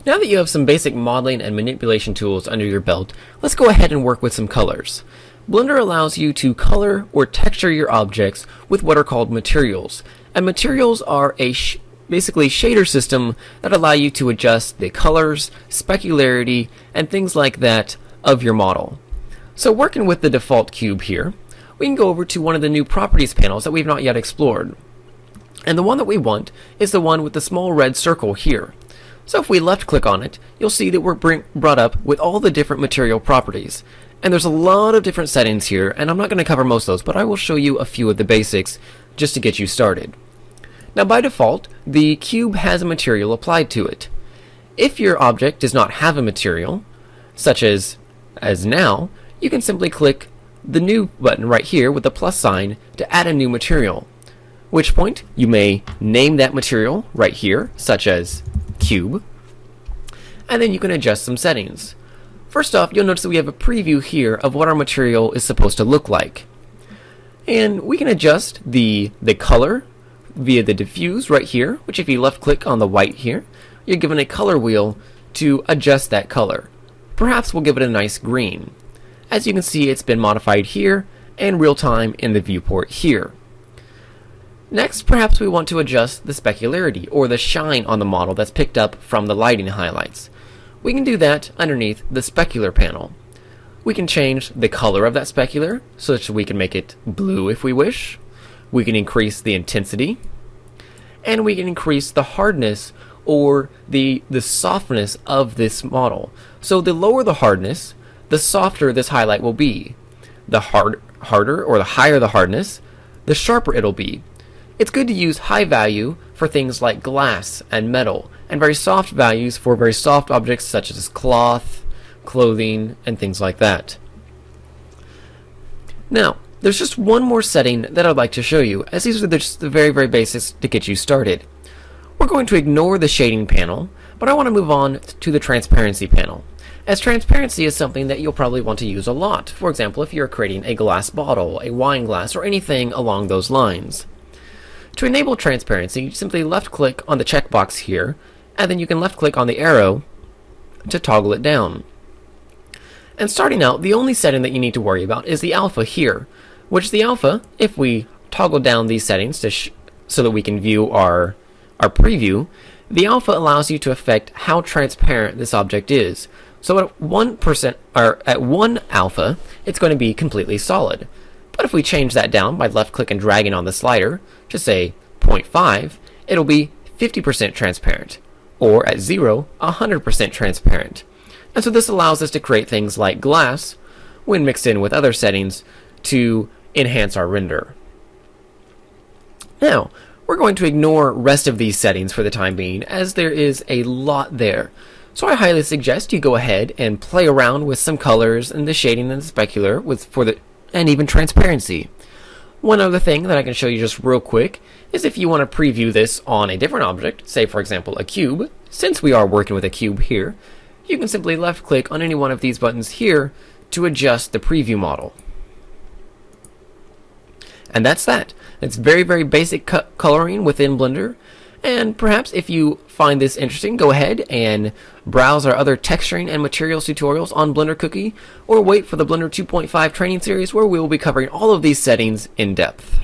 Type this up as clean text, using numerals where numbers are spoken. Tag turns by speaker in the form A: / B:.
A: Now that you have some basic modeling and manipulation tools under your belt, let's go ahead and work with some colors. Blender allows you to color or texture your objects with what are called materials. And materials are a basically shader system that allow you to adjust the colors, specularity, and things like that of your model. So working with the default cube here, we can go over to one of the new properties panels that we've not yet explored. And the one that we want is the one with the small red circle here. So if we left click on it, you'll see that we're brought up with all the different material properties. And there's a lot of different settings here, and I'm not going to cover most of those, but I will show you a few of the basics just to get you started. Now by default, the cube has a material applied to it. If your object does not have a material, such as now, you can simply click the new button right here with the plus sign to add a new material. At which point you may name that material right here, such as cube, and then you can adjust some settings. First off, you'll notice that we have a preview here of what our material is supposed to look like. And we can adjust the color via the diffuse right here, which if you left click on the white here, you're given a color wheel to adjust that color. Perhaps we'll give it a nice green. As you can see, it's been modified here and real time in the viewport here. Next, perhaps we want to adjust the specularity or the shine on the model that's picked up from the lighting highlights. We can do that underneath the specular panel. We can change the color of that specular so that we can make it blue if we wish. We can increase the intensity, and we can increase the hardness or the softness of this model. So the lower the hardness, the softer this highlight will be. The harder or the higher the hardness, the sharper it'll be. It's good to use high value for things like glass and metal, and very soft values for very soft objects such as cloth, clothing, and things like that. Now, there's just one more setting that I'd like to show you, as these are just the very basics to get you started. We're going to ignore the shading panel, but I want to move on to the transparency panel, as transparency is something that you'll probably want to use a lot. For example, if you're creating a glass bottle, a wine glass, or anything along those lines. To enable transparency, you simply left click on the checkbox here, and then you can left click on the arrow to toggle it down. And starting out, the only setting that you need to worry about is the alpha here, which the alpha, if we toggle down these settings so that we can view our preview, the alpha allows you to affect how transparent this object is. So at 1% or at 1 alpha, it's going to be completely solid. But if we change that down by left click and dragging on the slider to say 0.5, it'll be 50% transparent, or at 0, 100% transparent. And so this allows us to create things like glass when mixed in with other settings to enhance our render. Now, we're going to ignore rest of these settings for the time being, as there is a lot there. So I highly suggest you go ahead and play around with some colors and the shading and the specular and even transparency. One other thing that I can show you just real quick is if you want to preview this on a different object, say for example a cube. Since we are working with a cube here, you can simply left click on any one of these buttons here to adjust the preview model. And that's that. It's very basic coloring within Blender. And perhaps if you find this interesting, go ahead and browse our other texturing and materials tutorials on Blender Cookie, or wait for the Blender 2.5 training series where we will be covering all of these settings in depth.